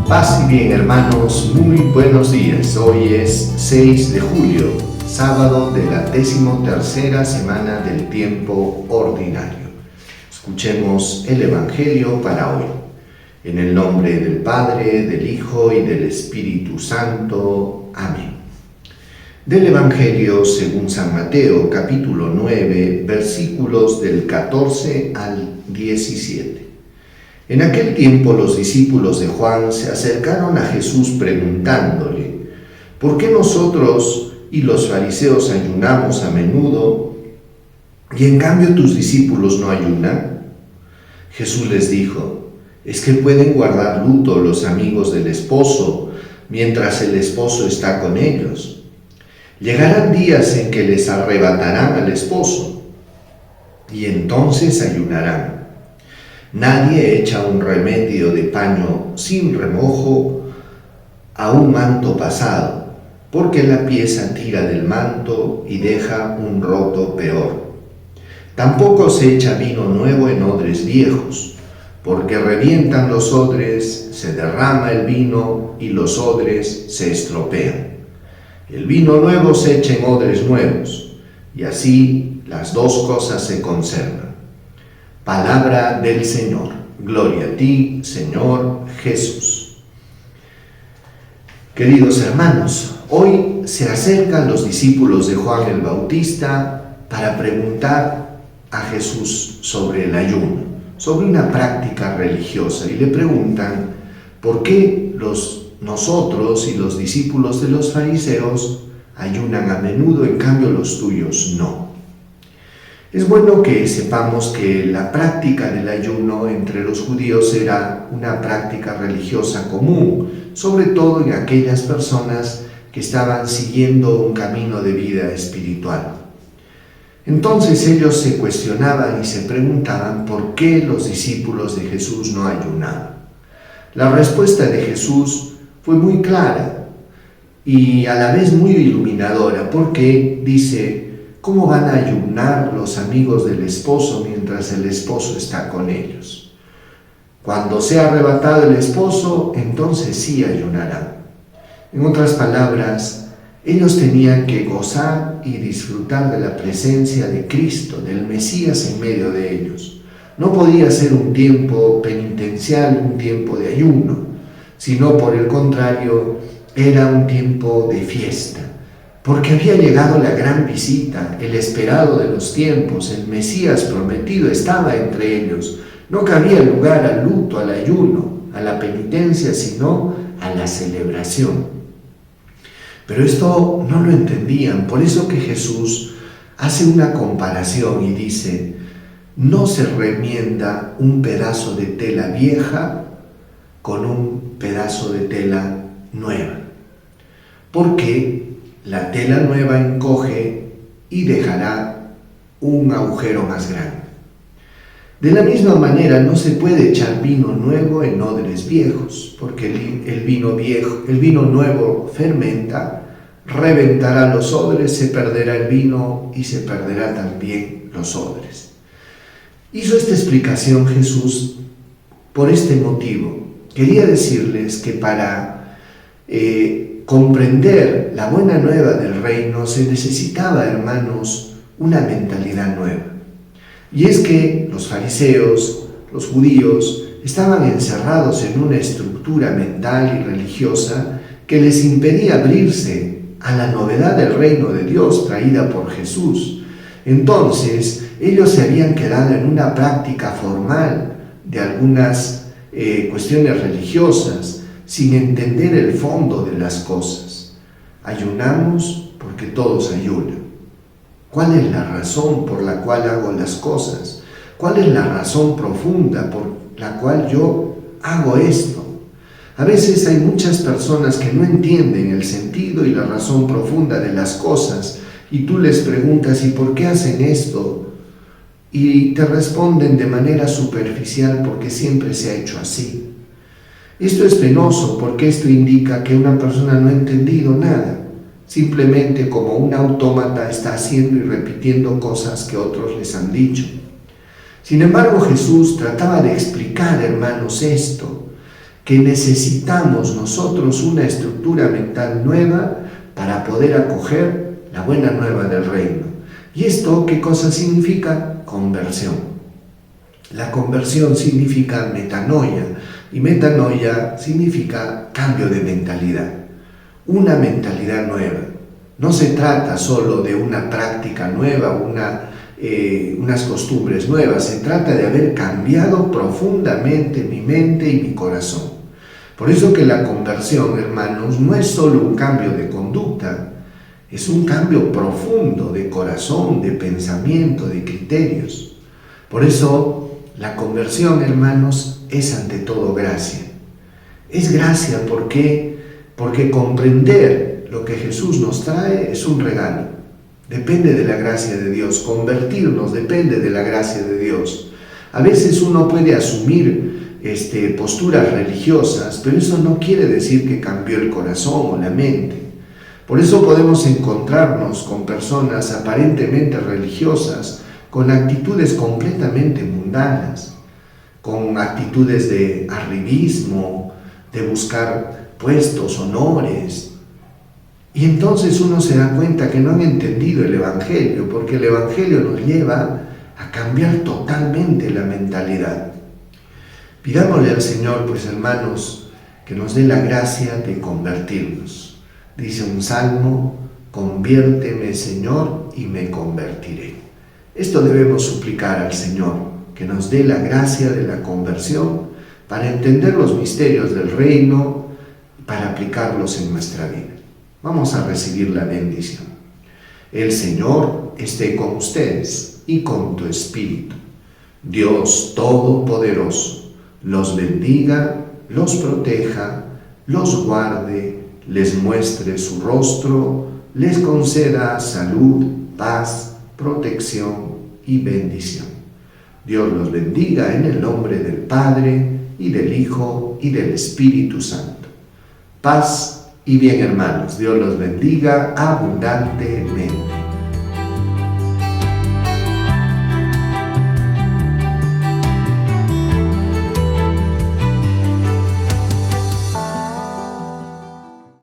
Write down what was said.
Paz y bien, hermanos, muy buenos días. Hoy es 6 de julio, sábado de la 13ª semana del tiempo ordinario. Escuchemos el Evangelio para hoy. En el nombre del Padre, del Hijo y del Espíritu Santo. Amén. Del Evangelio según San Mateo, capítulo 9, versículos del 14 al 17. En aquel tiempo los discípulos de Juan se acercaron a Jesús preguntándole: ¿por qué nosotros y los fariseos ayunamos a menudo y en cambio tus discípulos no ayunan? Jesús les dijo: ¿es que pueden guardar luto los amigos del esposo mientras el esposo está con ellos? Llegarán días en que les arrebatarán al esposo y entonces ayunarán. Nadie echa un remedio de paño sin remojo a un manto pasado, porque la pieza tira del manto y deja un roto peor. Tampoco se echa vino nuevo en odres viejos, porque revientan los odres, se derrama el vino y los odres se estropean. El vino nuevo se echa en odres nuevos, y así las dos cosas se conservan. Palabra del Señor. Gloria a ti, Señor Jesús. Queridos hermanos, hoy se acercan los discípulos de Juan el Bautista para preguntar a Jesús sobre el ayuno, sobre una práctica religiosa, y le preguntan por qué nosotros y los discípulos de los fariseos ayunan a menudo, en cambio los tuyos no. Es bueno que sepamos que la práctica del ayuno entre los judíos era una práctica religiosa común, sobre todo en aquellas personas que estaban siguiendo un camino de vida espiritual. Entonces ellos se cuestionaban y se preguntaban por qué los discípulos de Jesús no ayunaban. La respuesta de Jesús fue muy clara y a la vez muy iluminadora, porque dice: ¿cómo van a ayunar los amigos del esposo mientras el esposo está con ellos? Cuando sea arrebatado el esposo, entonces sí ayunarán. En otras palabras, ellos tenían que gozar y disfrutar de la presencia de Cristo, del Mesías en medio de ellos. No podía ser un tiempo penitencial, un tiempo de ayuno, sino por el contrario, era un tiempo de fiesta. Porque había llegado la gran visita, el esperado de los tiempos, el Mesías prometido estaba entre ellos. No cabía lugar al luto, al ayuno, a la penitencia, sino a la celebración. Pero esto no lo entendían, por eso que Jesús hace una comparación y dice: no se remienda un pedazo de tela vieja con un pedazo de tela nueva, porque la tela nueva encoge y dejará un agujero más grande. De la misma manera, no se puede echar vino nuevo en odres viejos, porque el vino nuevo fermenta, reventará los odres, se perderá el vino y se perderá también los odres. Hizo esta explicación Jesús por este motivo. Quería decirles que para comprender la buena nueva del reino se necesitaba, hermanos, una mentalidad nueva. Y es que los fariseos, los judíos, estaban encerrados en una estructura mental y religiosa que les impedía abrirse a la novedad del reino de Dios traída por Jesús. Entonces, ellos se habían quedado en una práctica formal de algunas cuestiones religiosas, sin entender el fondo de las cosas. Ayunamos porque todos ayunan. ¿Cuál es la razón por la cual hago las cosas? ¿Cuál es la razón profunda por la cual yo hago esto? A veces hay muchas personas que no entienden el sentido y la razón profunda de las cosas, y tú les preguntas: ¿y por qué hacen esto? Y te responden de manera superficial: porque siempre se ha hecho así. Esto es penoso, porque esto indica que una persona no ha entendido nada. Simplemente, como un autómata, está haciendo y repitiendo cosas que otros les han dicho. Sin embargo, Jesús trataba de explicar, hermanos, esto, que necesitamos nosotros una estructura mental nueva para poder acoger la buena nueva del reino. ¿Y esto qué cosa significa? Conversión. La conversión significa metanoia, y metanoia significa cambio de mentalidad, una mentalidad nueva. No se trata solo de una práctica nueva, unas costumbres nuevas, se trata de haber cambiado profundamente mi mente y mi corazón. Por eso que la conversión, hermanos, no es solo un cambio de conducta, es un cambio profundo de corazón, de pensamiento, de criterios. Por eso la conversión, hermanos, es ante todo gracia. Es gracia porque comprender lo que Jesús nos trae es un regalo. Depende de la gracia de Dios. Convertirnos depende de la gracia de Dios. A veces uno puede asumir posturas religiosas, pero eso no quiere decir que cambió el corazón o la mente. Por eso podemos encontrarnos con personas aparentemente religiosas, con actitudes completamente mundanas, con actitudes de arribismo, de buscar puestos, honores. Y entonces uno se da cuenta que no han entendido el Evangelio, porque el Evangelio nos lleva a cambiar totalmente la mentalidad. Pidámosle al Señor, pues hermanos, que nos dé la gracia de convertirnos. Dice un salmo: conviérteme, Señor, y me convertiré. Esto debemos suplicar al Señor, que nos dé la gracia de la conversión para entender los misterios del reino y para aplicarlos en nuestra vida. Vamos a recibir la bendición. El Señor esté con ustedes y con tu espíritu. Dios Todopoderoso los bendiga, los proteja, los guarde, les muestre su rostro, les conceda salud, paz, protección y bendición. Dios los bendiga en el nombre del Padre, y del Hijo, y del Espíritu Santo. Paz y bien, hermanos. Dios los bendiga abundantemente.